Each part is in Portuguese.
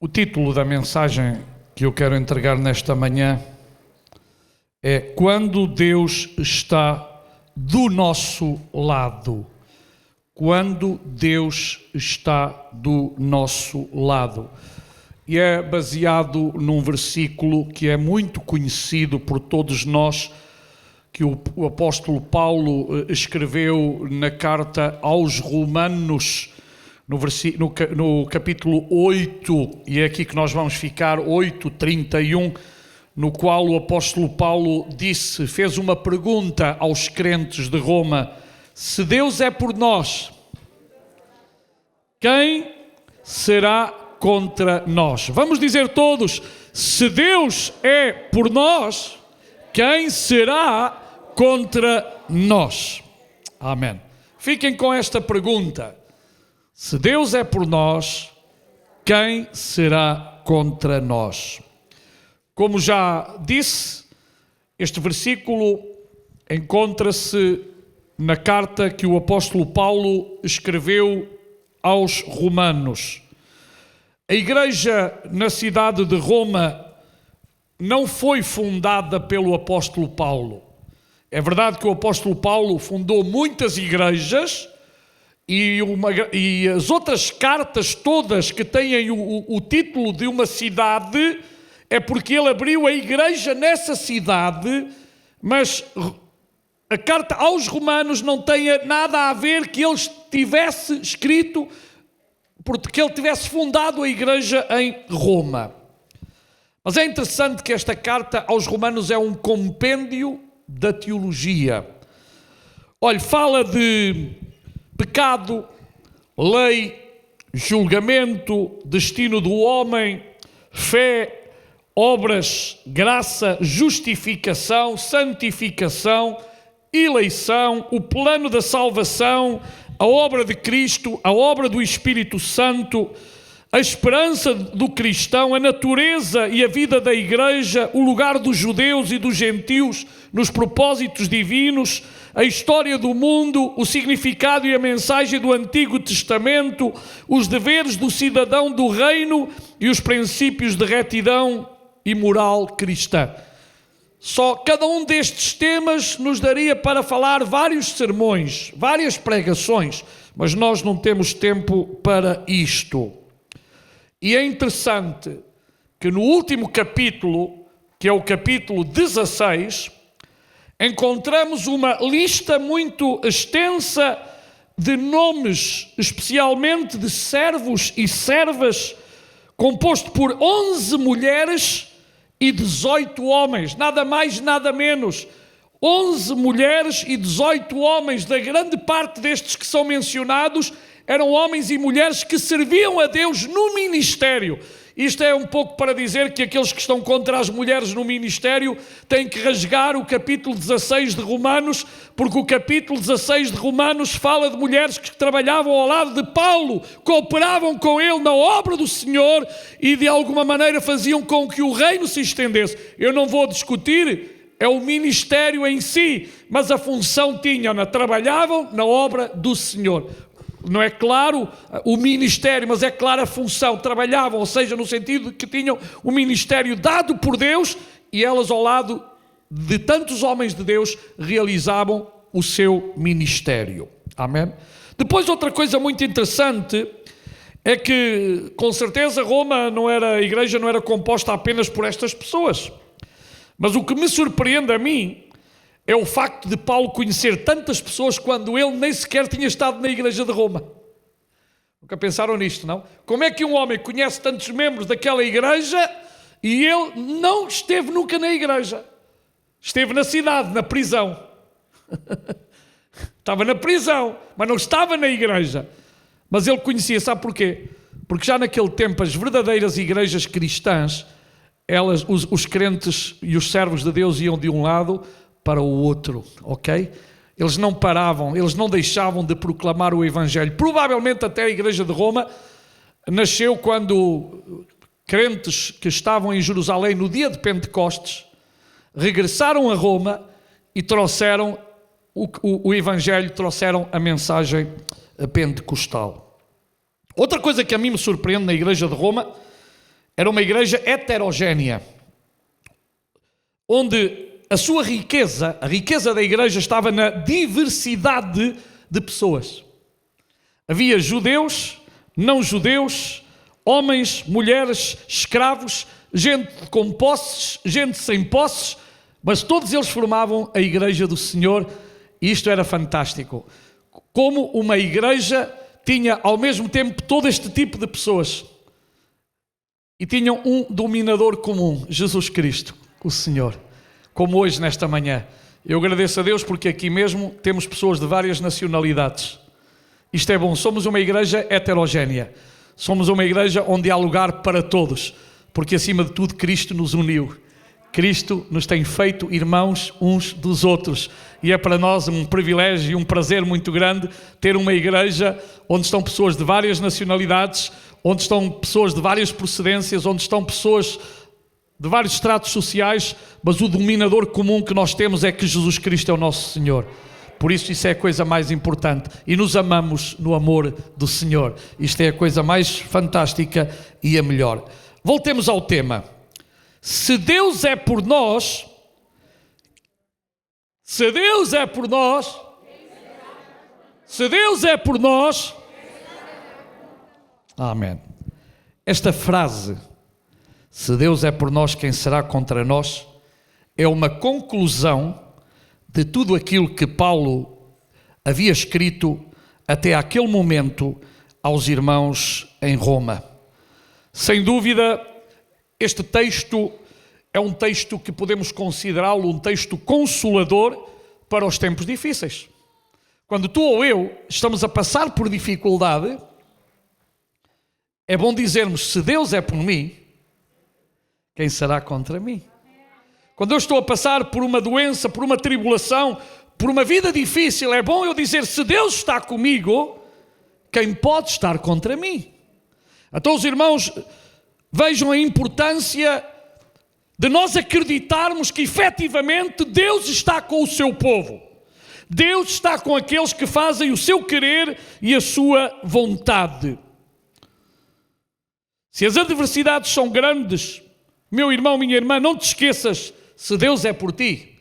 O título da mensagem que eu quero entregar nesta manhã é Quando Deus está do nosso lado. Quando Deus está do nosso lado. E é baseado num versículo que é muito conhecido por todos nós, que o apóstolo Paulo escreveu na carta aos Romanos, no capítulo 8, e é aqui que nós vamos ficar, 8:31, no qual o apóstolo Paulo fez uma pergunta aos crentes de Roma: se Deus é por nós, quem será contra nós? Vamos dizer todos: se Deus é por nós, quem será contra nós? Amém. Fiquem com esta pergunta: se Deus é por nós, quem será contra nós? Como já disse, este versículo encontra-se na carta que o apóstolo Paulo escreveu aos Romanos. A igreja na cidade de Roma não foi fundada pelo apóstolo Paulo. É verdade que o apóstolo Paulo fundou muitas igrejas e as outras cartas todas que têm o título de uma cidade é porque ele abriu a igreja nessa cidade, mas a carta aos Romanos não tem nada a ver que ele tivesse escrito, porque ele tivesse fundado a igreja em Roma. Mas é interessante que esta carta aos Romanos é um compêndio da teologia. Olha, fala de pecado, lei, julgamento, destino do homem, fé, obras, graça, justificação, santificação, eleição, o plano da salvação, a obra de Cristo, a obra do Espírito Santo, a esperança do cristão, a natureza e a vida da igreja, o lugar dos judeus e dos gentios nos propósitos divinos, a história do mundo, o significado e a mensagem do Antigo Testamento, os deveres do cidadão do reino e os princípios de retidão e moral cristã. Só cada um destes temas nos daria para falar vários sermões, várias pregações, mas nós não temos tempo para isto. E é interessante que no último capítulo, que é o capítulo 16, encontramos uma lista muito extensa de nomes, especialmente de servos e servas, composto por 11 mulheres e 18 homens, nada mais, nada menos. 11 mulheres e 18 homens. Da grande parte destes que são mencionados eram homens e mulheres que serviam a Deus no ministério. Isto é um pouco para dizer que aqueles que estão contra as mulheres no ministério têm que rasgar o capítulo 16 de Romanos, porque o capítulo 16 de Romanos fala de mulheres que trabalhavam ao lado de Paulo, cooperavam com ele na obra do Senhor e de alguma maneira faziam com que o reino se estendesse. Eu não vou discutir, é o ministério em si, mas a função tinham, trabalhavam na obra do Senhor. Não é claro o ministério, mas é clara a função. Trabalhavam, ou seja, no sentido de que tinham o ministério dado por Deus e elas ao lado de tantos homens de Deus realizavam o seu ministério. Amém? Depois outra coisa muito interessante é que com certeza a igreja não era composta apenas por estas pessoas. Mas o que me surpreende a mim é o facto de Paulo conhecer tantas pessoas quando ele nem sequer tinha estado na igreja de Roma. Nunca pensaram nisto, não? Como é que um homem conhece tantos membros daquela igreja e ele não esteve nunca na igreja? Esteve na cidade, na prisão. Estava na prisão, mas não estava na igreja. Mas ele conhecia, sabe porquê? Porque já naquele tempo as verdadeiras igrejas cristãs, os crentes e os servos de Deus iam de um lado para o outro, ok? Eles não paravam, eles não deixavam de proclamar o Evangelho. Provavelmente até a igreja de Roma nasceu quando crentes que estavam em Jerusalém no dia de Pentecostes regressaram a Roma e trouxeram o Evangelho, trouxeram a mensagem pentecostal. Outra coisa que a mim me surpreende na igreja de Roma Era uma igreja heterogénea, onde a sua riqueza, a riqueza da igreja estava na diversidade de pessoas. Havia judeus, não judeus, homens, mulheres, escravos, gente com posses, gente sem posses, mas todos eles formavam a igreja do Senhor, e isto era fantástico. Como uma igreja tinha ao mesmo tempo todo este tipo de pessoas e tinham um dominador comum, Jesus Cristo, o Senhor. Como hoje, nesta manhã. Eu agradeço a Deus porque aqui mesmo temos pessoas de várias nacionalidades. Isto é bom, somos uma igreja heterogénea. Somos uma igreja onde há lugar para todos, porque acima de tudo Cristo nos uniu. Cristo nos tem feito irmãos uns dos outros. E é para nós um privilégio e um prazer muito grande ter uma igreja onde estão pessoas de várias nacionalidades, onde estão pessoas de várias procedências, onde estão pessoas de vários estratos sociais, mas o dominador comum que nós temos é que Jesus Cristo é o nosso Senhor. Por isso é a coisa mais importante. E nos amamos no amor do Senhor. Isto é a coisa mais fantástica e a melhor. Voltemos ao tema. Se Deus é por nós, se Deus é por nós, se Deus é por nós, amém. Esta frase, se Deus é por nós, quem será contra nós, é uma conclusão de tudo aquilo que Paulo havia escrito até aquele momento aos irmãos em Roma. Sem dúvida, este texto é um texto que podemos considerá-lo um texto consolador para os tempos difíceis. Quando tu ou eu estamos a passar por dificuldade, é bom dizermos, se Deus é por mim, quem será contra mim? Quando eu estou a passar por uma doença, por uma tribulação, por uma vida difícil, é bom eu dizer, se Deus está comigo, quem pode estar contra mim? Então os irmãos, vejam a importância de nós acreditarmos que efetivamente Deus está com o seu povo. Deus está com aqueles que fazem o seu querer e a sua vontade. Se as adversidades são grandes, meu irmão, minha irmã, não te esqueças, se Deus é por ti,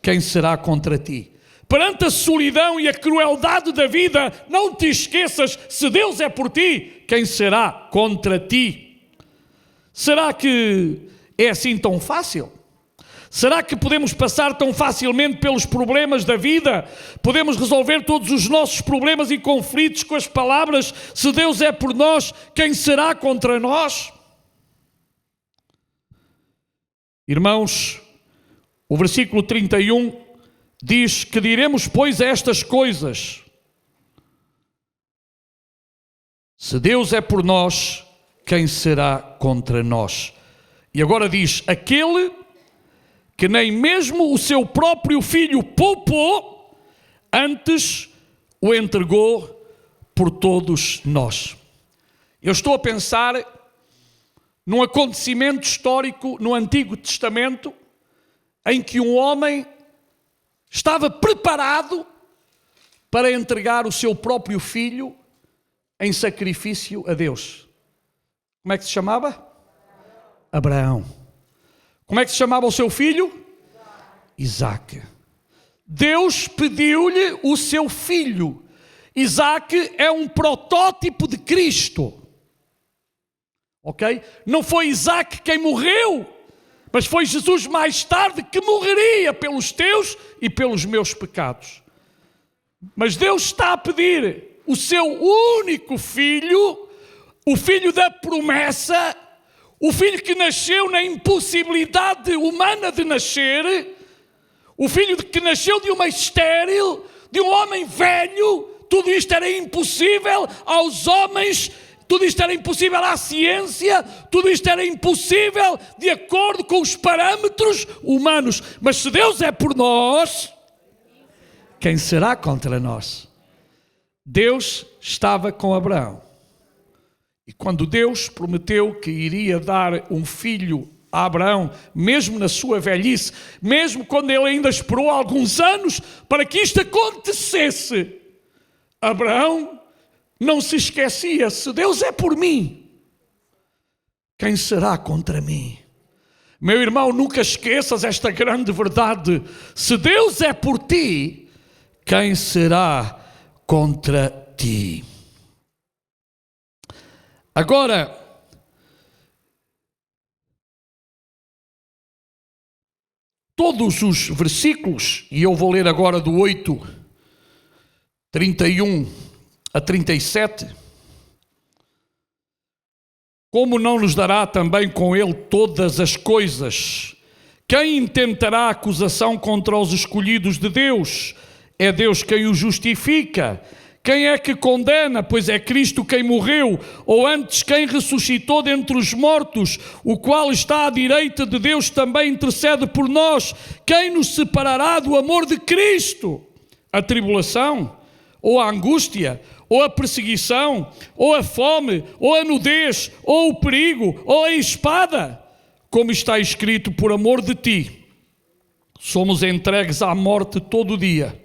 quem será contra ti? Perante a solidão e a crueldade da vida, não te esqueças, se Deus é por ti, quem será contra ti? Será que é assim tão fácil? Será que podemos passar tão facilmente pelos problemas da vida? Podemos resolver todos os nossos problemas e conflitos com as palavras, se Deus é por nós, quem será contra nós? Irmãos, o versículo 31 diz que diremos, pois, estas coisas. Se Deus é por nós, quem será contra nós? E agora diz, aquele que nem mesmo o seu próprio filho poupou, antes o entregou por todos nós. Eu estou a pensar num acontecimento histórico no Antigo Testamento, em que um homem estava preparado para entregar o seu próprio filho em sacrifício a Deus. Como é que se chamava? Abraão. Como é que se chamava o seu filho? Isaque. Deus pediu-lhe o seu filho. Isaque é um protótipo de Cristo. Ok? Não foi Isaque quem morreu, mas foi Jesus mais tarde que morreria pelos teus e pelos meus pecados. Mas Deus está a pedir o seu único filho, o filho da promessa, o filho que nasceu na impossibilidade humana de nascer, o filho que nasceu de uma estéril, de um homem velho. Tudo isto era impossível aos homens, tudo isto era impossível à ciência, tudo isto era impossível de acordo com os parâmetros humanos. Mas se Deus é por nós, quem será contra nós? Deus estava com Abraão. E quando Deus prometeu que iria dar um filho a Abraão, mesmo na sua velhice, mesmo quando ele ainda esperou alguns anos para que isto acontecesse, Abraão não se esquecia, se Deus é por mim, quem será contra mim? Meu irmão, nunca esqueças esta grande verdade. Se Deus é por ti, quem será contra ti? Agora, todos os versículos, e eu vou ler agora do 8, 31 a 37, como não nos dará também com ele todas as coisas? Quem intentará acusação contra os escolhidos de Deus? É Deus quem os justifica. Quem é que condena? Pois é Cristo quem morreu, ou antes quem ressuscitou dentre os mortos, o qual está à direita de Deus, também intercede por nós. Quem nos separará do amor de Cristo? A tribulação? Ou a angústia? Ou a perseguição? Ou a fome? Ou a nudez? Ou o perigo? Ou a espada? Como está escrito, por amor de ti, somos entregues à morte todo o dia.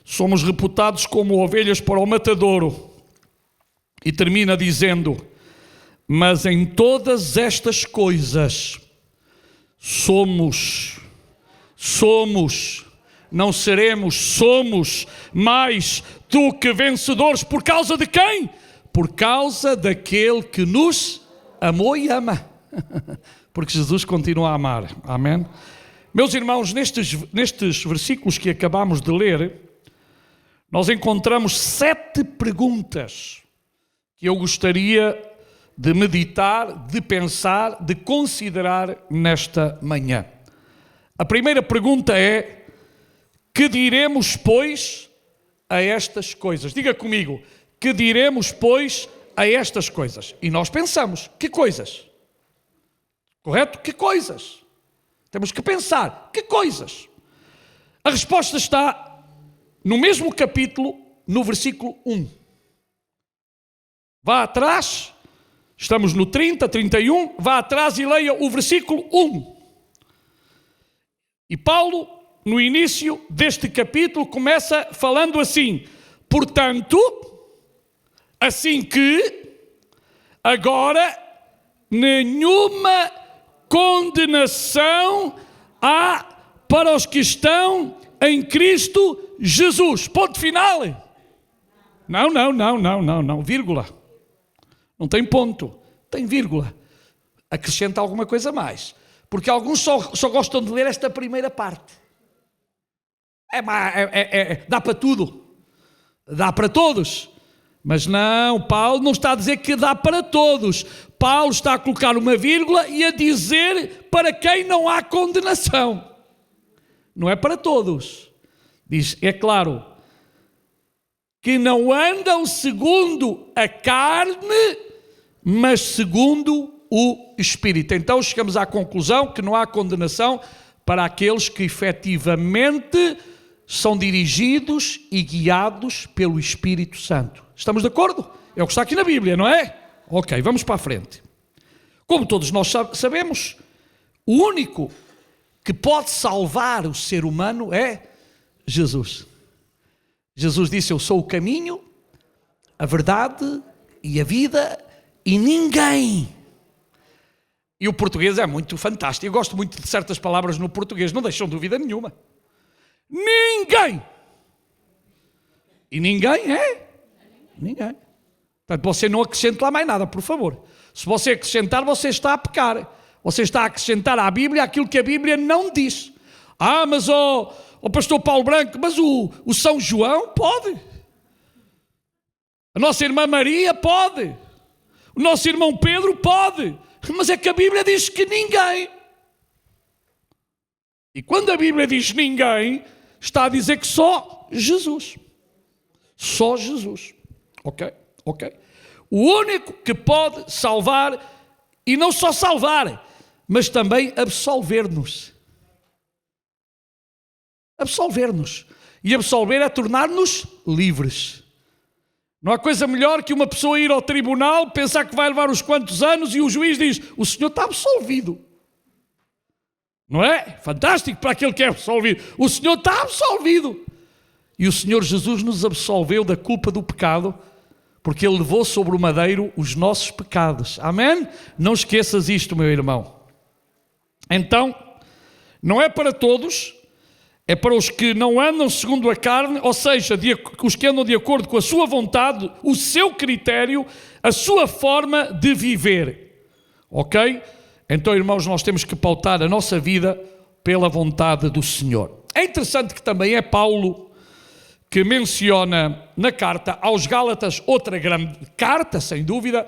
Somos reputados como ovelhas para o matadouro. E termina dizendo, mas em todas estas coisas somos, não seremos, somos mais do que vencedores. Por causa de quem? Por causa daquele que nos amou e ama. Porque Jesus continua a amar. Amém? Meus irmãos, nestes versículos que acabamos de ler, nós encontramos 7 perguntas que eu gostaria de meditar, de pensar, de considerar nesta manhã. A primeira pergunta é: que diremos, pois, a estas coisas? Diga comigo, que diremos, pois, a estas coisas? E nós pensamos, que coisas? Correto? Que coisas? Temos que pensar, que coisas? A resposta está no mesmo capítulo, no versículo 1. Vá atrás, estamos no 30, 31, vá atrás e leia o versículo 1. E Paulo, no início deste capítulo, começa falando assim: portanto, assim que, agora, nenhuma condenação há para os que estão em Cristo Jesus. Ponto final. Não, vírgula. Não tem ponto, tem vírgula. Acrescenta alguma coisa mais. Porque alguns só gostam de ler esta primeira parte. Dá para tudo. Dá para todos. Mas não, Paulo não está a dizer que dá para todos. Paulo está a colocar uma vírgula e a dizer para quem não há condenação. Não é para todos. Diz, é claro, que não andam segundo a carne, mas segundo o Espírito. Então chegamos à conclusão que não há condenação para aqueles que efetivamente são dirigidos e guiados pelo Espírito Santo. Estamos de acordo? É o que está aqui na Bíblia, não é? Ok, vamos para a frente. Como todos nós sabemos, o único que pode salvar o ser humano é Jesus. Jesus disse, eu sou o caminho, a verdade e a vida, e ninguém. E o português é muito fantástico. Eu gosto muito de certas palavras no português, não deixam dúvida nenhuma. Ninguém. E ninguém é? Ninguém. Portanto, você não acrescente lá mais nada, por favor. Se você acrescentar, você está a pecar. Você está a acrescentar à Bíblia aquilo que a Bíblia não diz. Mas o pastor Paulo Branco, mas o São João pode. A nossa irmã Maria pode. O nosso irmão Pedro pode. Mas é que a Bíblia diz que ninguém. E quando a Bíblia diz ninguém, está a dizer que só Jesus. Só Jesus. Ok? O único que pode salvar, e não só salvar, mas também absolver-nos. Absolver-nos. E absolver é tornar-nos livres. Não há coisa melhor que uma pessoa ir ao tribunal, pensar que vai levar uns quantos anos e o juiz diz, o senhor está absolvido. Não é? Fantástico para aquele que é absolvido. O senhor está absolvido. E o Senhor Jesus nos absolveu da culpa do pecado, porque Ele levou sobre o madeiro os nossos pecados. Amém? Não esqueças isto, meu irmão. Então, não é para todos, é para os que não andam segundo a carne, ou seja, os que andam de acordo com a sua vontade, o seu critério, a sua forma de viver. Ok? Então, irmãos, nós temos que pautar a nossa vida pela vontade do Senhor. É interessante que também é Paulo que menciona na carta aos Gálatas, outra grande carta, sem dúvida,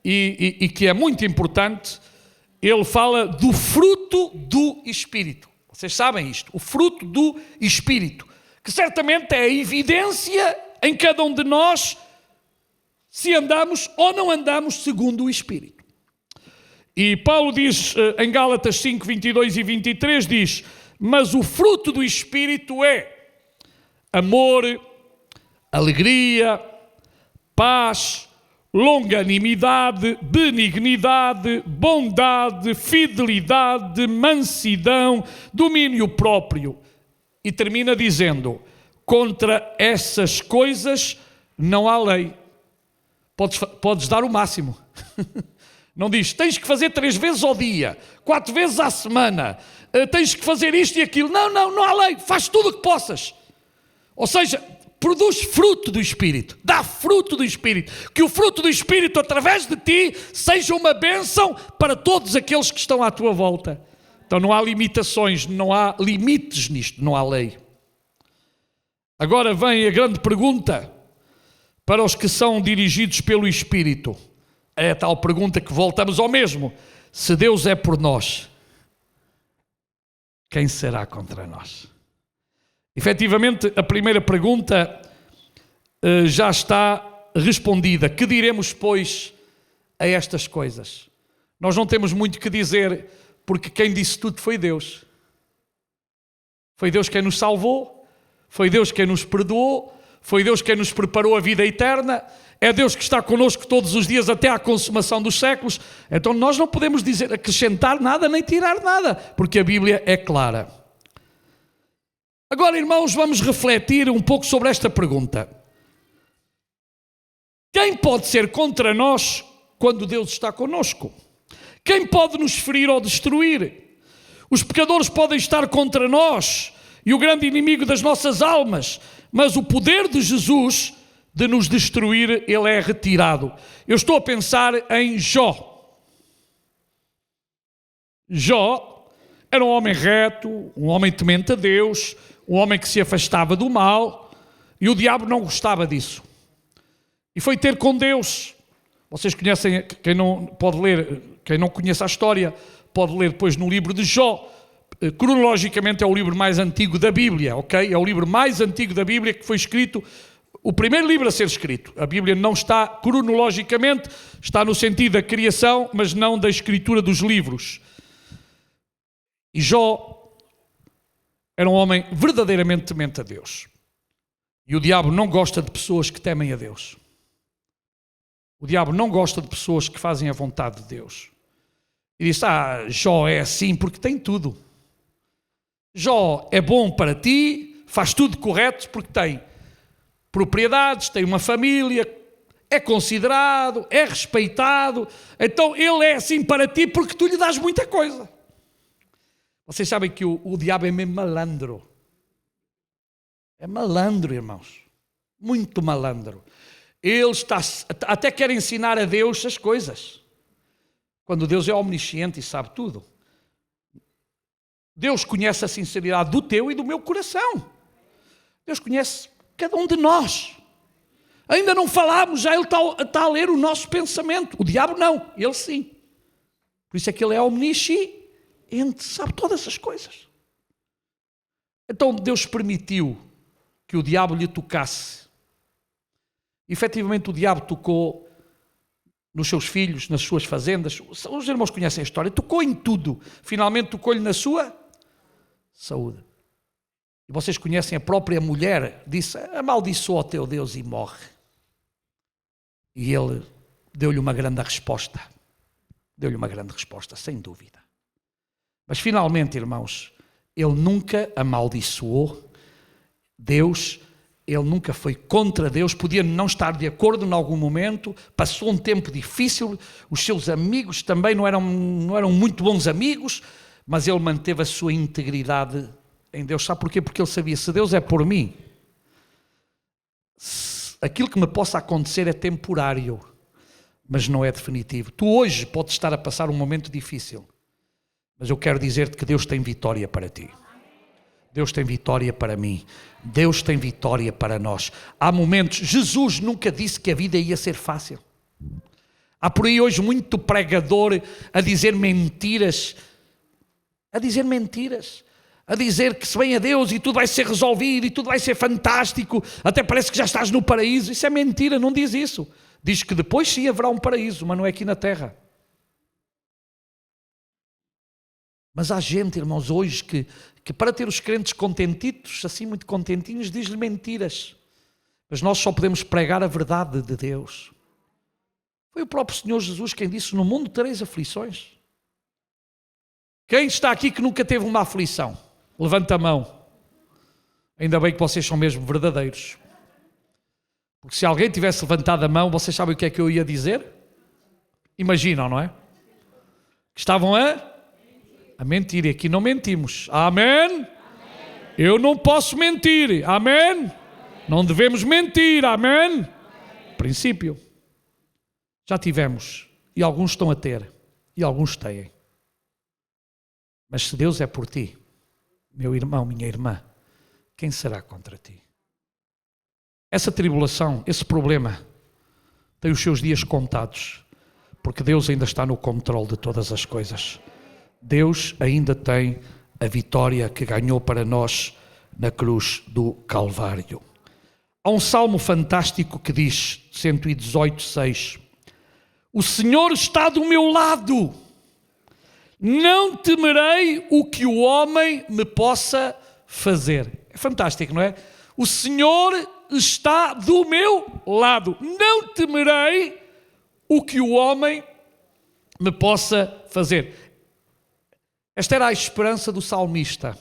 e que é muito importante. Ele fala do fruto do Espírito. Vocês sabem isto, o fruto do Espírito, que certamente é a evidência em cada um de nós se andamos ou não andamos segundo o Espírito. E Paulo diz em Gálatas 5, 22 e 23, diz: mas o fruto do Espírito é amor, alegria, paz, longanimidade, benignidade, bondade, fidelidade, mansidão, domínio próprio. E termina dizendo: contra essas coisas não há lei. Podes dar o máximo. Não diz, tens que fazer 3 vezes ao dia, 4 vezes à semana, tens que fazer isto e aquilo. Não há lei, faz tudo o que possas. Ou seja, produz fruto do Espírito, dá fruto do Espírito, que o fruto do Espírito através de ti seja uma bênção para todos aqueles que estão à tua volta. Então não há limitações, não há limites nisto, não há lei. Agora vem a grande pergunta para os que são dirigidos pelo Espírito. É a tal pergunta que voltamos ao mesmo: se Deus é por nós, quem será contra nós? Efetivamente, a primeira pergunta já está respondida. Que diremos, pois, a estas coisas? Nós não temos muito que dizer, porque quem disse tudo foi Deus. Foi Deus quem nos salvou, foi Deus quem nos perdoou, foi Deus quem nos preparou a vida eterna, é Deus que está connosco todos os dias até à consumação dos séculos. Então nós não podemos dizer, acrescentar nada nem tirar nada, porque a Bíblia é clara. Agora, irmãos, vamos refletir um pouco sobre esta pergunta. Quem pode ser contra nós quando Deus está conosco? Quem pode nos ferir ou destruir? Os pecadores podem estar contra nós e o grande inimigo das nossas almas, mas o poder de Jesus de nos destruir, ele é retirado. Eu estou a pensar em Jó. Jó era um homem reto, um homem temente a Deus, um homem que se afastava do mal, e o diabo não gostava disso. E foi ter com Deus. Vocês conhecem, quem não pode ler, quem não conhece a história, pode ler depois no livro de Jó. Cronologicamente é o livro mais antigo da Bíblia, ok? É o livro mais antigo da Bíblia que foi escrito, o primeiro livro a ser escrito. A Bíblia não está cronologicamente, está no sentido da criação, mas não da escritura dos livros. E Jó era um homem verdadeiramente temente a Deus. E o diabo não gosta de pessoas que temem a Deus. O diabo não gosta de pessoas que fazem a vontade de Deus. E diz, Jó é assim porque tem tudo. Jó é bom para ti, faz tudo correto porque tem propriedades, tem uma família, é considerado, é respeitado. Então ele é assim para ti porque tu lhe dás muita coisa. Vocês sabem que o diabo é mesmo malandro. É malandro, irmãos. Muito malandro. Ele até quer ensinar a Deus as coisas. Quando Deus é omnisciente e sabe tudo. Deus conhece a sinceridade do teu e do meu coração. Deus conhece cada um de nós. Ainda não falámos, já Ele está a ler o nosso pensamento. O diabo não, ele sim. Por isso é que ele é omnisciente, sabe todas as coisas. Então Deus permitiu que o diabo lhe tocasse. Efetivamente o diabo tocou nos seus filhos, nas suas fazendas. Os irmãos conhecem a história. Tocou em tudo. Finalmente tocou-lhe na sua saúde. E vocês conhecem a própria mulher, disse, amaldiçoa o teu Deus e morre. E ele deu-lhe uma grande resposta. Deu-lhe uma grande resposta, sem dúvida. Mas finalmente, irmãos, ele nunca amaldiçoou Deus ele nunca foi contra Deus, podia não estar de acordo em algum momento, passou um tempo difícil, os seus amigos também não eram muito bons amigos, mas ele manteve a sua integridade em Deus. Sabe porquê? Porque ele sabia, se Deus é por mim, aquilo que me possa acontecer é temporário, mas não é definitivo. Tu hoje podes estar a passar um momento difícil, mas eu quero dizer-te que Deus tem vitória para ti. Deus tem vitória para mim. Deus tem vitória para nós. Há momentos, Jesus nunca disse que a vida ia ser fácil. Há por aí hoje muito pregador a dizer mentiras, a dizer que se vem a Deus e tudo vai ser resolvido e tudo vai ser fantástico, até parece que já estás no paraíso. Isso é mentira, não diz isso. Diz que depois sim haverá um paraíso, mas não é aqui na terra. Mas há gente, irmãos, hoje que para ter os crentes contentitos, assim muito contentinhos, diz-lhe mentiras. Mas nós só podemos pregar a verdade de Deus. Foi o próprio Senhor Jesus quem disse, no mundo tereis aflições. Quem está aqui que nunca teve uma aflição? Levanta a mão. Ainda bem que vocês são mesmo verdadeiros. Porque se alguém tivesse levantado a mão, vocês sabem o que é que eu ia dizer? Imaginam, não é? Que estavam a mentir, e aqui não mentimos. Amém? Amém? Eu não posso mentir. Amém? Amém? Não devemos mentir. Amém? Amém? Princípio. Já tivemos. E alguns estão a ter. E alguns têm. Mas se Deus é por ti, meu irmão, minha irmã, quem será contra ti? Essa tribulação, esse problema, tem os seus dias contados. Porque Deus ainda está no controle de todas as coisas. Deus ainda tem a vitória que ganhou para nós na cruz do Calvário. Há um salmo fantástico que diz, 118:6, o Senhor está do meu lado, não temerei o que o homem me possa fazer. É fantástico, não é? O Senhor está do meu lado, não temerei o que o homem me possa fazer. Esta era a esperança do salmista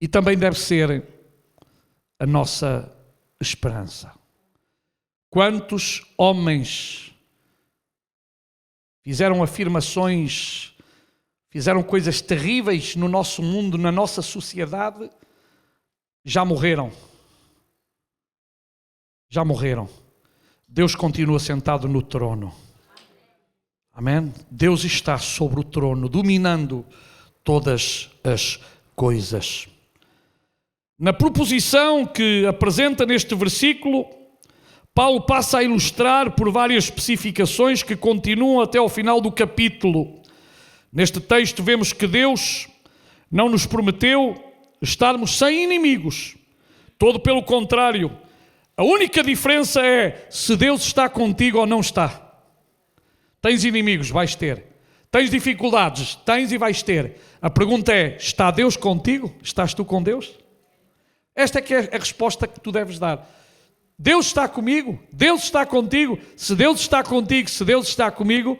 e também deve ser a nossa esperança. Quantos homens fizeram afirmações, fizeram coisas terríveis no nosso mundo, na nossa sociedade, já morreram. Já morreram. Deus continua sentado no trono. Amém? Deus está sobre o trono, dominando todas as coisas. Na proposição que apresenta neste versículo, Paulo passa a ilustrar por várias especificações que continuam até ao final do capítulo. Neste texto vemos que Deus não nos prometeu estarmos sem inimigos. Todo pelo contrário. A única diferença é se Deus está contigo ou não está. Tens inimigos, vais ter. Tens dificuldades, tens e vais ter. A pergunta é, está Deus contigo? Estás tu com Deus? Esta é que é a resposta que tu deves dar. Deus está comigo? Deus está contigo? Se Deus está contigo, se Deus está comigo,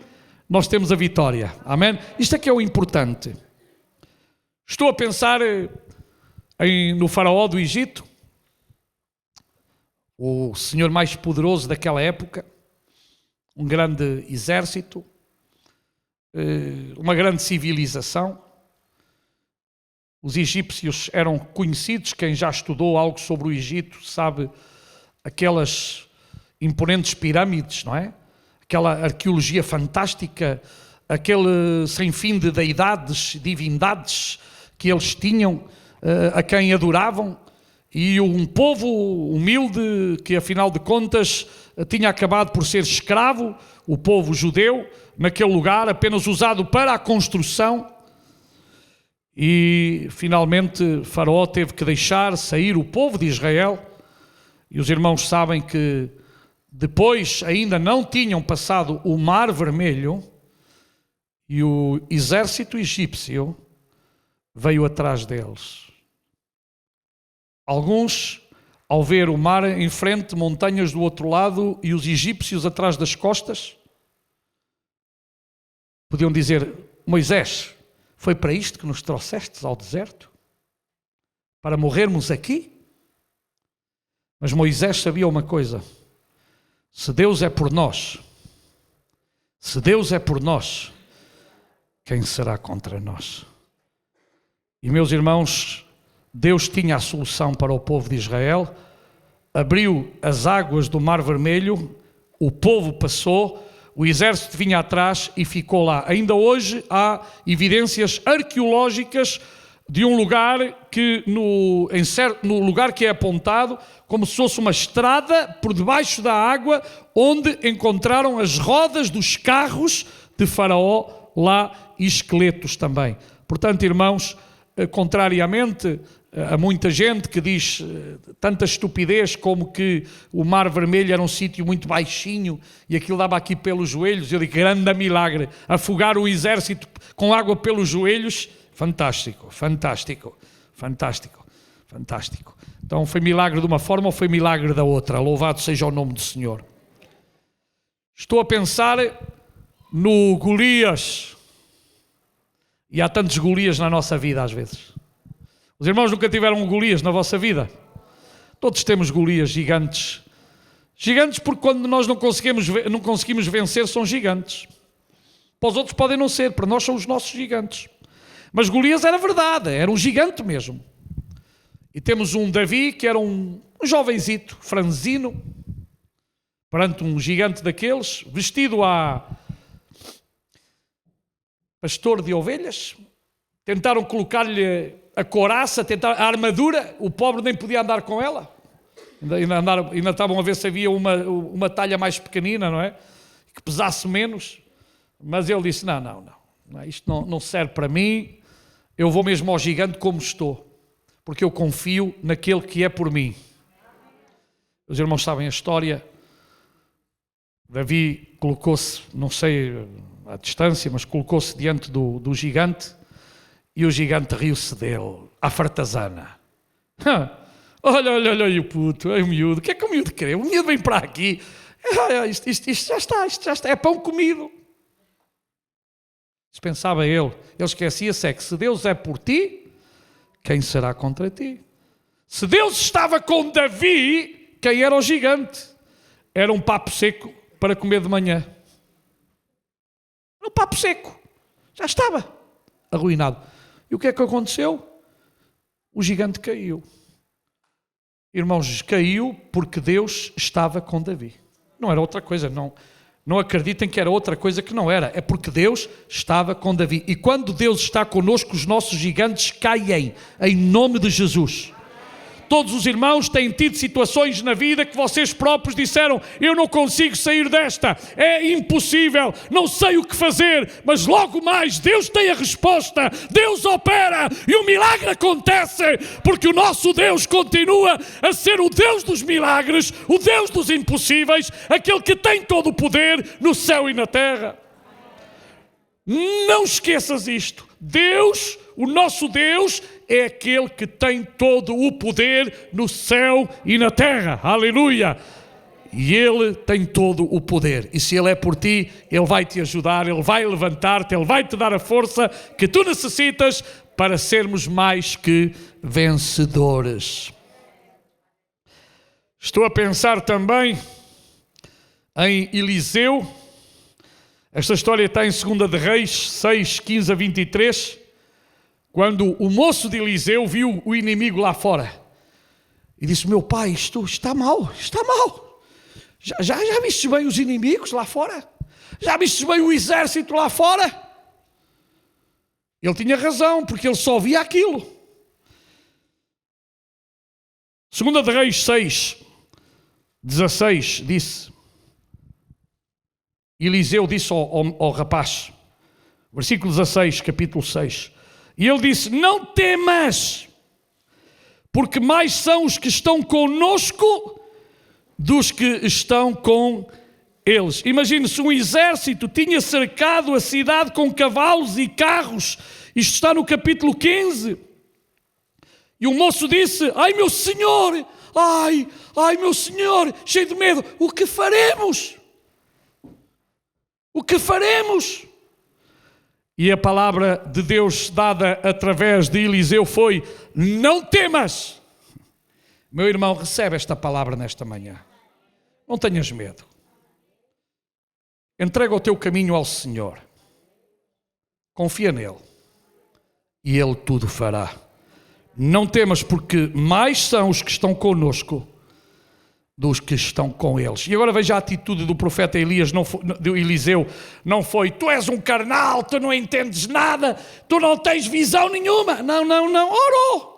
nós temos a vitória. Amém? Isto é que é o importante. Estou a pensar no faraó do Egito, o senhor mais poderoso daquela época, um grande exército, uma grande civilização. Os egípcios eram conhecidos, quem já estudou algo sobre o Egito sabe aquelas imponentes pirâmides, não é? Aquela arqueologia fantástica, aquele sem fim de deidades, divindades que eles tinham, a quem adoravam, e um povo humilde que, afinal de contas, tinha acabado por ser escravo, o povo judeu, naquele lugar, apenas usado para a construção. E, finalmente, Faraó teve que deixar sair o povo de Israel. E os irmãos sabem que depois ainda não tinham passado o Mar Vermelho e o exército egípcio veio atrás deles. Alguns, ao ver o mar em frente, montanhas do outro lado e os egípcios atrás das costas, podiam dizer: Moisés, foi para isto que nos trouxestes ao deserto? Para morrermos aqui? Mas Moisés sabia uma coisa: se Deus é por nós, quem será contra nós? E meus irmãos, Deus tinha a solução para o povo de Israel, abriu as águas do Mar Vermelho, o povo passou, o exército vinha atrás e ficou lá. Ainda hoje há evidências arqueológicas de um lugar que no lugar que é apontado como se fosse uma estrada por debaixo da água, onde encontraram as rodas dos carros de Faraó lá e esqueletos também. Portanto, irmãos, contrariamente a muita gente que diz tanta estupidez como que o Mar Vermelho era um sítio muito baixinho e aquilo dava aqui pelos joelhos, eu digo, grande milagre, afogar o exército com água pelos joelhos, fantástico. Então foi milagre de uma forma ou foi milagre da outra? Louvado seja o nome do Senhor. Estou a pensar no Golias, e há tantos Golias na nossa vida às vezes. Os irmãos nunca tiveram um Golias na vossa vida? Todos temos Golias gigantes. Gigantes porque quando nós não conseguimos vencer, são gigantes. Para os outros podem não ser, para nós são os nossos gigantes. Mas Golias era verdade, era um gigante mesmo. E temos um Davi que era um jovenzito, franzino, perante um gigante daqueles, vestido a pastor de ovelhas. Tentaram colocar-lhe a couraça, a armadura, o pobre nem podia andar com ela. Ainda estavam a ver se havia uma talha mais pequenina, não é? Que pesasse menos. Mas ele disse, não, isto não serve para mim, eu vou mesmo ao gigante como estou, porque eu confio naquele que é por mim. Os irmãos sabem a história. Davi colocou-se, não sei a distância, mas colocou-se diante do gigante, e o gigante riu-se dele, à fartazana. Olha o puto, é o miúdo. O que é que o miúdo quer? O miúdo vem para aqui. Isto já está, é pão comido. Pensava ele esquecia-se que se Deus é por ti, quem será contra ti? Se Deus estava com Davi, quem era o gigante? Era um papo seco para comer de manhã. Um papo seco. Já estava arruinado. E o que é que aconteceu? O gigante caiu. Irmãos, caiu porque Deus estava com Davi. Não era outra coisa, não acreditem que era outra coisa que não era. É porque Deus estava com Davi. E quando Deus está connosco, os nossos gigantes caem, em nome de Jesus. Todos os irmãos têm tido situações na vida que vocês próprios disseram, eu não consigo sair desta, é impossível, não sei o que fazer, mas logo mais Deus tem a resposta, Deus opera e o milagre acontece, porque o nosso Deus continua a ser o Deus dos milagres, o Deus dos impossíveis, aquele que tem todo o poder no céu e na terra. Não esqueças isto, Deus, o nosso Deus, é aquele que tem todo o poder no céu e na terra. Aleluia! E Ele tem todo o poder. E se Ele é por ti, Ele vai te ajudar, Ele vai levantar-te, Ele vai te dar a força que tu necessitas para sermos mais que vencedores. Estou a pensar também em Eliseu. Esta história está em 2 de Reis 6, 15 a 23. Quando o moço de Eliseu viu o inimigo lá fora e disse, meu pai, isto está mal. Já vistes bem os inimigos lá fora? Já vistes bem o exército lá fora? Ele tinha razão, porque ele só via aquilo. 2 de Reis 6, 16, disse, Eliseu disse ao rapaz, versículo 16, capítulo 6, e ele disse, não temas, porque mais são os que estão conosco dos que estão com eles. Imagine-se, um exército tinha cercado a cidade com cavalos e carros. Isto está no capítulo 15. E o moço disse, ai meu senhor, cheio de medo, o que faremos? O que faremos? E a palavra de Deus dada através de Eliseu foi, não temas, Meu irmão, recebe esta palavra nesta manhã. Não tenhas medo. Entrega o teu caminho ao Senhor. Confia nele. E Ele tudo fará. Não temas, porque mais são os que estão conosco dos que estão com eles. E agora veja a atitude do profeta Elias, do Eliseu. Não foi, tu és um carnal, tu não entendes nada, tu não tens visão nenhuma. Não, orou.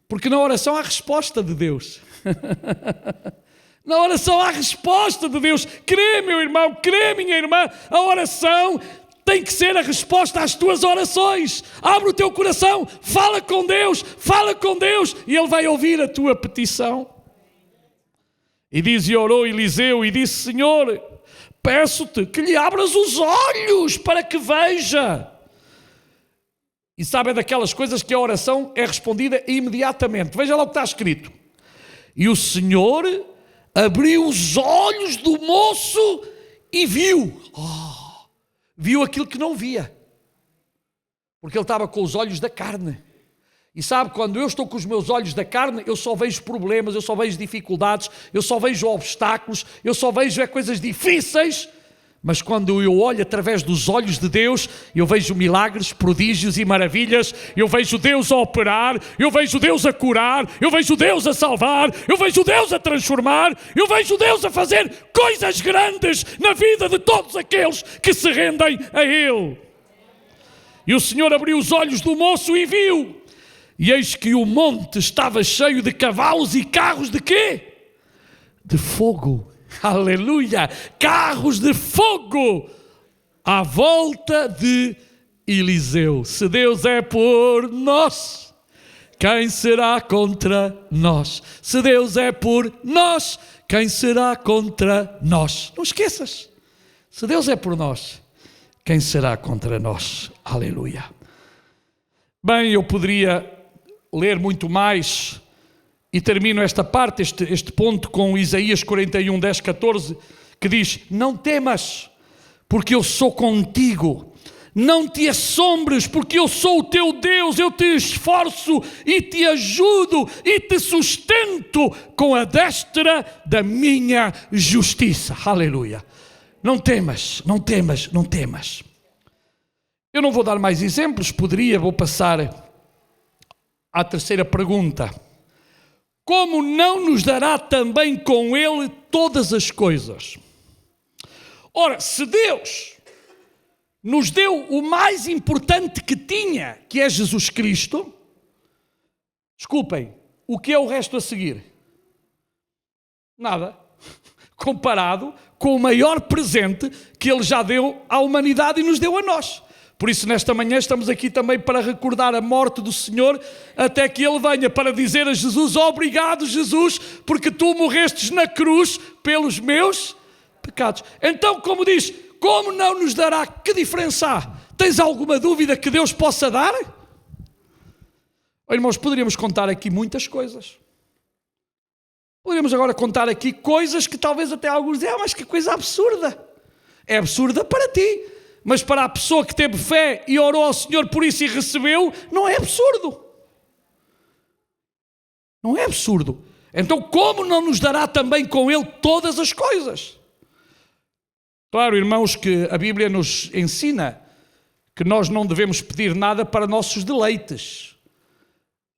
Porque na oração há resposta de Deus. Na oração há resposta de Deus. Crê, meu irmão, crê, minha irmã. A oração tem que ser a resposta às tuas orações. Abre o teu coração, fala com Deus, e Ele vai ouvir a tua petição. E orou Eliseu e disse, Senhor, peço-te que lhe abras os olhos para que veja. E sabe, é daquelas coisas que a oração é respondida imediatamente. Veja lá o que está escrito. E o Senhor abriu os olhos do moço e viu. Viu aquilo que não via. Porque ele estava com os olhos da carne. E sabe, quando eu estou com os meus olhos da carne, eu só vejo problemas, eu só vejo dificuldades, eu só vejo obstáculos, eu só vejo coisas difíceis. Mas quando eu olho através dos olhos de Deus, eu vejo milagres, prodígios e maravilhas, eu vejo Deus a operar, eu vejo Deus a curar, eu vejo Deus a salvar, eu vejo Deus a transformar, eu vejo Deus a fazer coisas grandes na vida de todos aqueles que se rendem a Ele. E o Senhor abriu os olhos do moço e viu. E eis que o monte estava cheio de cavalos e carros de quê? De fogo. Aleluia! Carros de fogo à volta de Eliseu. Se Deus é por nós, quem será contra nós? Se Deus é por nós, quem será contra nós? Não esqueças. Se Deus é por nós, quem será contra nós? Aleluia! Bem, eu poderia ler muito mais e termino esta parte, este ponto com Isaías 41, 10, 14, que diz, não temas, porque eu sou contigo, não te assombres, porque eu sou o teu Deus, eu te esforço e te ajudo e te sustento com a destra da minha justiça. Aleluia! Não temas, não temas, não temas. Eu não vou dar mais exemplos, vou passar à terceira pergunta. Como não nos dará também com Ele todas as coisas? Ora, se Deus nos deu o mais importante que tinha, que é Jesus Cristo, desculpem, o que é o resto a seguir? Nada. Comparado com o maior presente que Ele já deu à humanidade e nos deu a nós. Por isso, nesta manhã, estamos aqui também para recordar a morte do Senhor, até que Ele venha para dizer a Jesus, obrigado, Jesus, porque Tu morrestes na cruz pelos meus pecados. Então, como diz, como não nos dará? Que diferença há? Tens alguma dúvida que Deus possa dar? Irmãos, poderíamos contar aqui muitas coisas. Poderíamos agora contar aqui coisas que talvez até alguns dizem, mas que coisa absurda. É absurda para ti. Mas para a pessoa que teve fé e orou ao Senhor por isso e recebeu, não é absurdo. Não é absurdo. Então como não nos dará também com Ele todas as coisas? Claro, irmãos, que a Bíblia nos ensina que nós não devemos pedir nada para nossos deleites.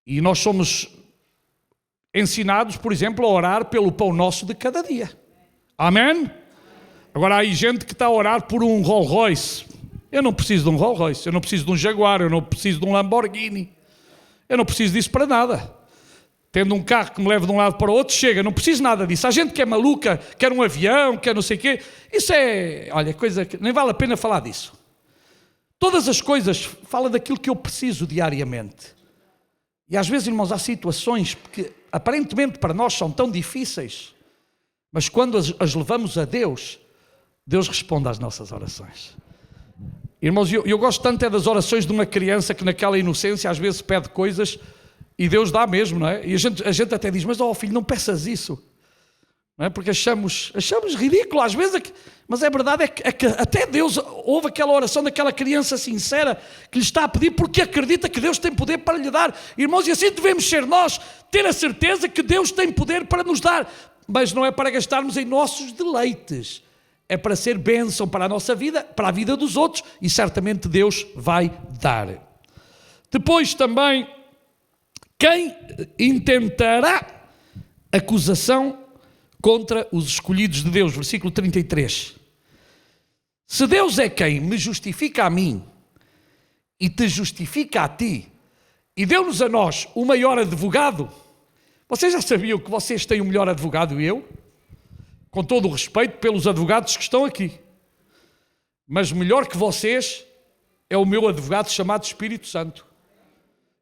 E nós somos ensinados, por exemplo, a orar pelo pão nosso de cada dia. Amém? Agora há aí gente que está a orar por um Rolls Royce. Eu não preciso de um Rolls Royce, eu não preciso de um Jaguar, eu não preciso de um Lamborghini. Eu não preciso disso para nada. Tendo um carro que me leva de um lado para o outro, chega, não preciso nada disso. Há gente que é maluca, quer um avião, quer não sei o quê. Isso é, olha, coisa que nem vale a pena falar disso. Todas as coisas, fala daquilo que eu preciso diariamente. E às vezes, irmãos, há situações que aparentemente para nós são tão difíceis, mas quando as levamos a Deus, Deus responde às nossas orações. Irmãos, eu gosto tanto das orações de uma criança que naquela inocência às vezes pede coisas e Deus dá mesmo, não é? E a gente até diz, mas filho, não peças isso. Não é? Porque achamos ridículo às vezes, mas a verdade é que até Deus ouve aquela oração daquela criança sincera que lhe está a pedir porque acredita que Deus tem poder para lhe dar. Irmãos, e assim devemos ser nós, ter a certeza que Deus tem poder para nos dar, mas não é para gastarmos em nossos deleites, é para ser bênção para a nossa vida, para a vida dos outros, e certamente Deus vai dar. Depois também, quem intentará acusação contra os escolhidos de Deus, versículo 33. Se Deus é quem me justifica a mim e te justifica a ti e deu-nos a nós o maior advogado, vocês já sabiam que vocês têm o melhor advogado e eu? Com todo o respeito pelos advogados que estão aqui. Mas melhor que vocês é o meu advogado chamado Espírito Santo.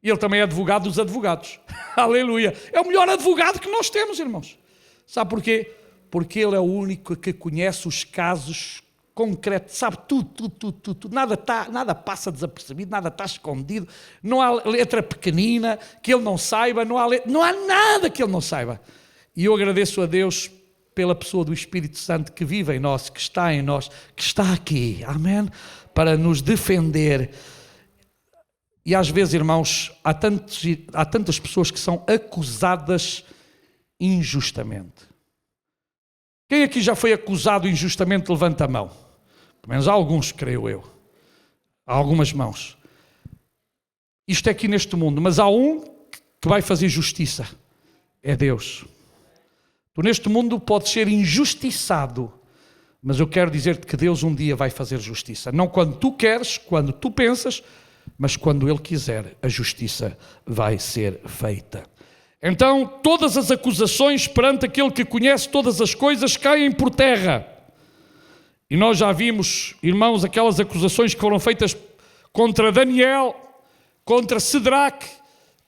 E ele também é advogado dos advogados. Aleluia. É o melhor advogado que nós temos, irmãos. Sabe porquê? Porque ele é o único que conhece os casos concretos, sabe tudo. Nada passa desapercebido, nada está escondido, não há letra pequenina que ele não saiba, não há nada que ele não saiba. E eu agradeço a Deus pela pessoa do Espírito Santo que vive em nós, que está em nós, que está aqui, amém? Para nos defender. E às vezes, irmãos, há tantas pessoas que são acusadas injustamente. Quem aqui já foi acusado injustamente, levanta a mão. Pelo menos há alguns, creio eu. Há algumas mãos. Isto é aqui neste mundo, mas há um que vai fazer justiça. É Deus. Tu neste mundo podes ser injustiçado, mas eu quero dizer-te que Deus um dia vai fazer justiça. Não quando tu queres, quando tu pensas, mas quando Ele quiser, a justiça vai ser feita. Então, todas as acusações perante aquele que conhece todas as coisas caem por terra. E nós já vimos, irmãos, aquelas acusações que foram feitas contra Daniel, contra Cedraque,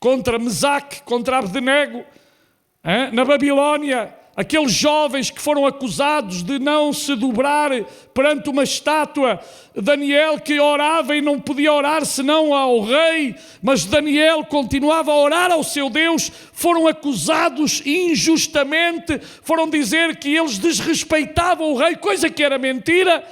contra Mesaque, contra Abdenego, na Babilónia. Aqueles jovens que foram acusados de não se dobrar perante uma estátua. Daniel que orava e não podia orar senão ao rei, mas Daniel continuava a orar ao seu Deus. Foram acusados injustamente, foram dizer que eles desrespeitavam o rei, coisa que era mentira.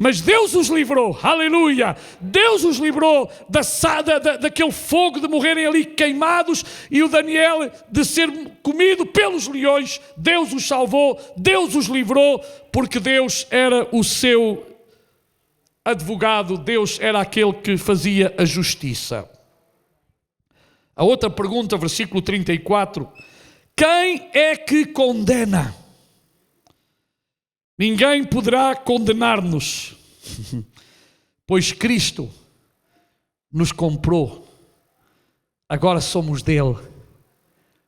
Mas Deus os livrou, aleluia, Deus os livrou daquele fogo de morrerem ali queimados e o Daniel de ser comido pelos leões. Deus os salvou, Deus os livrou, porque Deus era o seu advogado, Deus era aquele que fazia a justiça. A outra pergunta, versículo 34, quem é que condena? Ninguém poderá condenar-nos, pois Cristo nos comprou. Agora somos dele,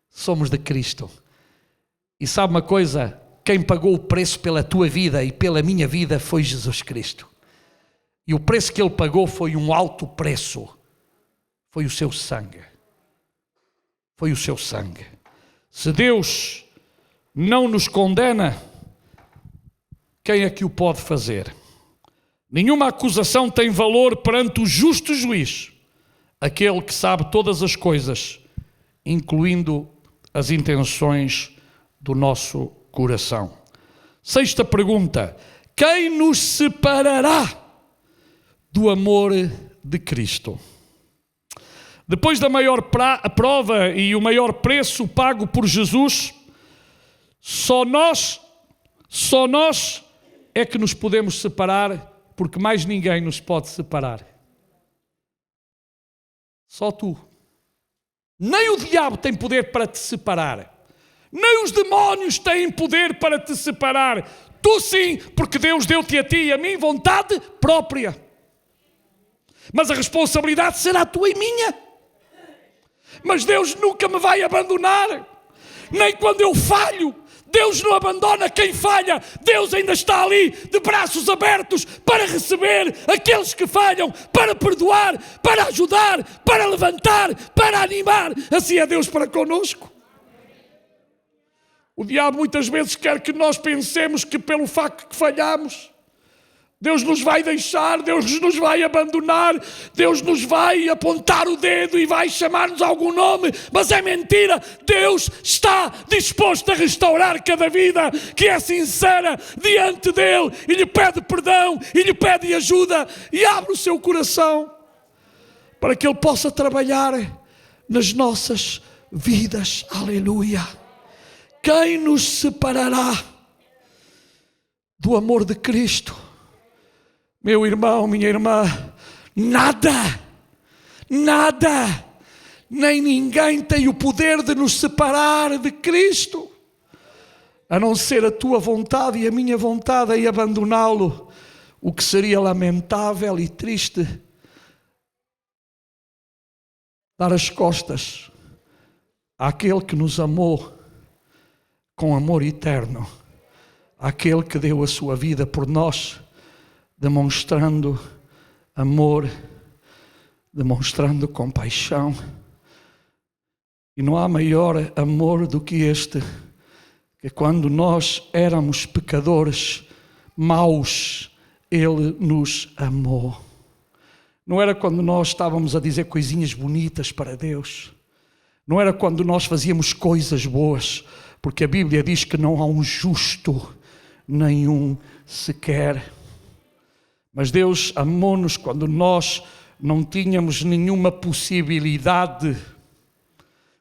somos de Cristo. E sabe uma coisa? Quem pagou o preço pela tua vida e pela minha vida foi Jesus Cristo. E o preço que ele pagou foi um alto preço. Foi o seu sangue. Foi o seu sangue. Se Deus não nos condena, quem é que o pode fazer? Nenhuma acusação tem valor perante o justo juiz, aquele que sabe todas as coisas, incluindo as intenções do nosso coração. Sexta pergunta: quem nos separará do amor de Cristo? Depois da maior prova e o maior preço pago por Jesus, só nós é que nos podemos separar, porque mais ninguém nos pode separar. Só tu. Nem o diabo tem poder para te separar. Nem os demónios têm poder para te separar. Tu sim, porque Deus deu-te a ti e a mim vontade própria. Mas a responsabilidade será tua e minha. Mas Deus nunca me vai abandonar. Nem quando eu falho. Deus não abandona quem falha. Deus ainda está ali de braços abertos para receber aqueles que falham, para perdoar, para ajudar, para levantar, para animar. Assim é Deus para connosco. O diabo muitas vezes quer que nós pensemos que pelo facto que falhamos, Deus nos vai deixar, Deus nos vai abandonar, Deus nos vai apontar o dedo e vai chamar-nos algum nome, mas é mentira. Deus está disposto a restaurar cada vida que é sincera diante dEle e lhe pede perdão e lhe pede ajuda e abre o seu coração para que Ele possa trabalhar nas nossas vidas. Aleluia! Quem nos separará do amor de Cristo? Meu irmão, minha irmã, nada, nem ninguém tem o poder de nos separar de Cristo, a não ser a tua vontade e a minha vontade em abandoná-lo, o que seria lamentável e triste, dar as costas àquele que nos amou com amor eterno, àquele que deu a sua vida por nós, demonstrando amor, demonstrando compaixão. E não há maior amor do que este, que quando nós éramos pecadores, maus, Ele nos amou. Não era quando nós estávamos a dizer coisinhas bonitas para Deus. Não era quando nós fazíamos coisas boas, porque a Bíblia diz que não há um justo, nenhum sequer. Mas Deus amou-nos quando nós não tínhamos nenhuma possibilidade,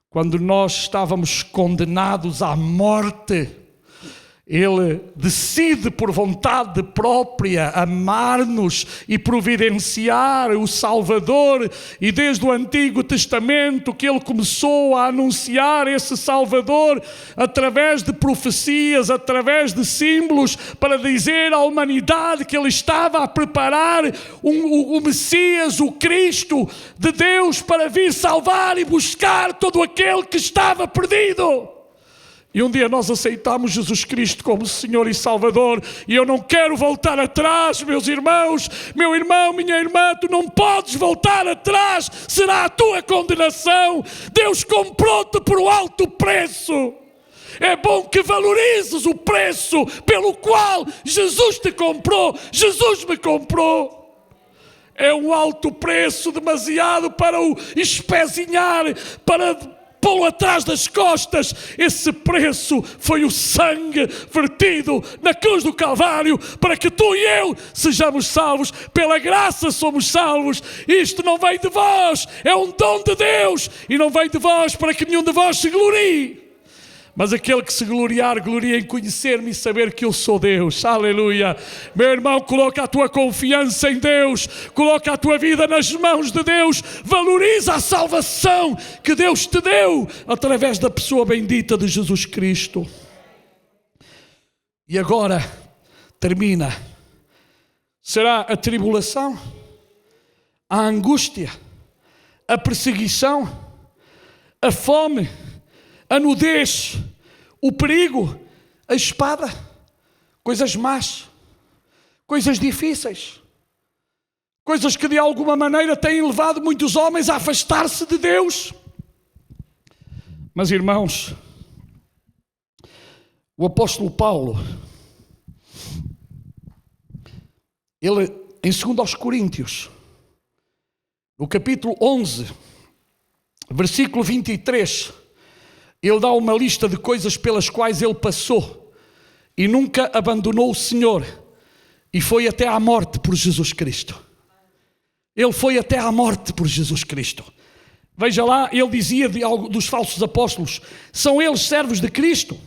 quando nós estávamos condenados à morte. Ele decide por vontade própria amar-nos e providenciar o Salvador, e desde o Antigo Testamento que Ele começou a anunciar esse Salvador através de profecias, através de símbolos, para dizer à humanidade que Ele estava a preparar o Messias, o Cristo de Deus, para vir salvar e buscar todo aquele que estava perdido. E um dia nós aceitamos Jesus Cristo como Senhor e Salvador, e eu não quero voltar atrás, meus irmãos. Meu irmão, minha irmã, tu não podes voltar atrás, será a tua condenação. Deus comprou-te por um alto preço. É bom que valorizes o preço pelo qual Jesus te comprou. Jesus me comprou. É um alto preço, demasiado para o espezinhar, para pô-lo atrás das costas. Esse preço foi o sangue vertido na cruz do Calvário, para que tu e eu sejamos salvos. Pela graça somos salvos. Isto não vem de vós, é um dom de Deus, e não vem de vós para que nenhum de vós se glorie. Mas aquele que se gloriar, gloria em conhecer-me e saber que eu sou Deus. Aleluia. Meu irmão, coloca a tua confiança em Deus. Coloca a tua vida nas mãos de Deus. Valoriza a salvação que Deus te deu através da pessoa bendita de Jesus Cristo. E agora termina. Será a tribulação, a angústia, a perseguição, a fome, a nudez, o perigo, a espada, coisas más, coisas difíceis, coisas que de alguma maneira têm levado muitos homens a afastar-se de Deus. Mas irmãos, o apóstolo Paulo, ele em 2 Coríntios, no capítulo 11, versículo 23, ele dá uma lista de coisas pelas quais ele passou e nunca abandonou o Senhor, e foi até à morte por Jesus Cristo. Ele foi até à morte por Jesus Cristo. Veja lá, ele dizia dos falsos apóstolos: são eles servos de Cristo?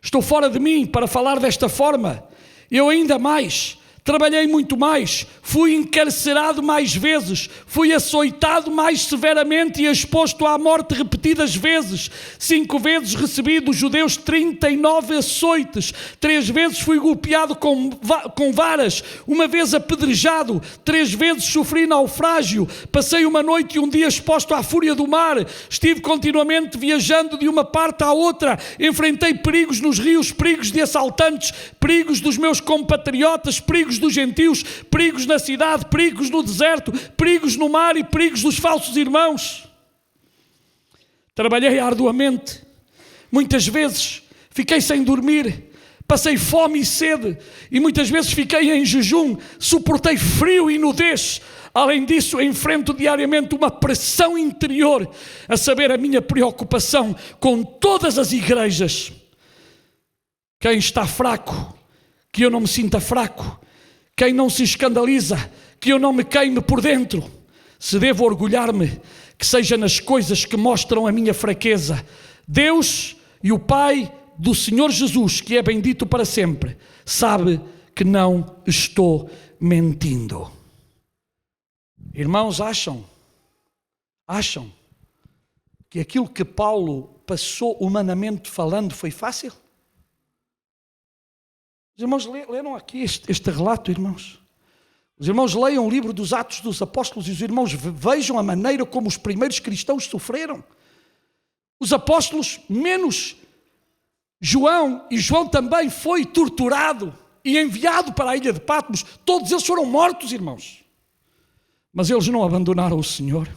Estou fora de mim para falar desta forma. Eu ainda mais, trabalhei muito mais, fui encarcerado mais vezes, fui açoitado mais severamente e exposto à morte repetidas vezes. 5 vezes recebi dos judeus 39 açoites, 3 vezes fui golpeado com varas, 1 vez apedrejado, 3 vezes sofri naufrágio, passei 1 noite e 1 dia exposto à fúria do mar, estive continuamente viajando de uma parte à outra, enfrentei perigos nos rios, perigos de assaltantes, perigos dos meus compatriotas, perigos dos gentios, perigos na cidade, perigos no deserto, perigos no mar e perigos dos falsos irmãos. Trabalhei arduamente, muitas vezes fiquei sem dormir, Passei fome e sede e muitas vezes fiquei em jejum, suportei frio e nudez. Além disso, enfrento diariamente uma pressão interior, a saber, a minha preocupação com todas as igrejas. Quem está fraco, que eu não me sinta fraco. Quem não se escandaliza, que eu não me queime por dentro. Se devo orgulhar-me, que seja nas coisas que mostram a minha fraqueza. Deus e o Pai do Senhor Jesus, que é bendito para sempre, sabe que não estou mentindo. Irmãos, acham que aquilo que Paulo passou humanamente falando foi fácil? Os irmãos leram aqui este relato, irmãos. Os irmãos leiam o livro dos Atos dos Apóstolos e os irmãos vejam a maneira como os primeiros cristãos sofreram. Os apóstolos, menos João, e João também foi torturado e enviado para a ilha de Patmos. Todos eles foram mortos, irmãos. Mas eles não abandonaram o Senhor.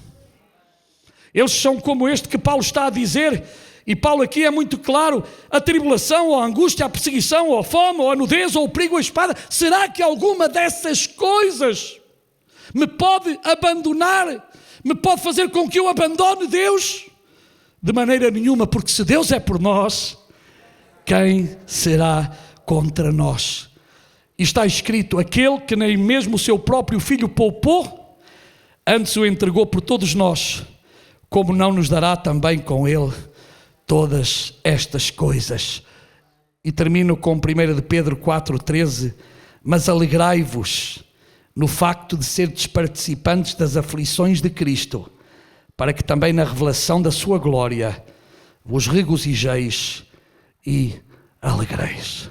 Eles são como este que Paulo está a dizer, e Paulo aqui é muito claro: a tribulação, ou a angústia, a perseguição, ou a fome, ou a nudez, ou o perigo, ou a espada. Será que alguma dessas coisas me pode abandonar? Me pode fazer com que eu abandone Deus? De maneira nenhuma, porque se Deus é por nós, quem será contra nós? E está escrito: aquele que nem mesmo o seu próprio filho poupou, antes o entregou por todos nós, como não nos dará também com ele todas estas coisas? E termino com 1 de Pedro 4,13: mas alegrai-vos no facto de serdes participantes das aflições de Cristo, para que também na revelação da sua glória vos regozijeis e alegreis.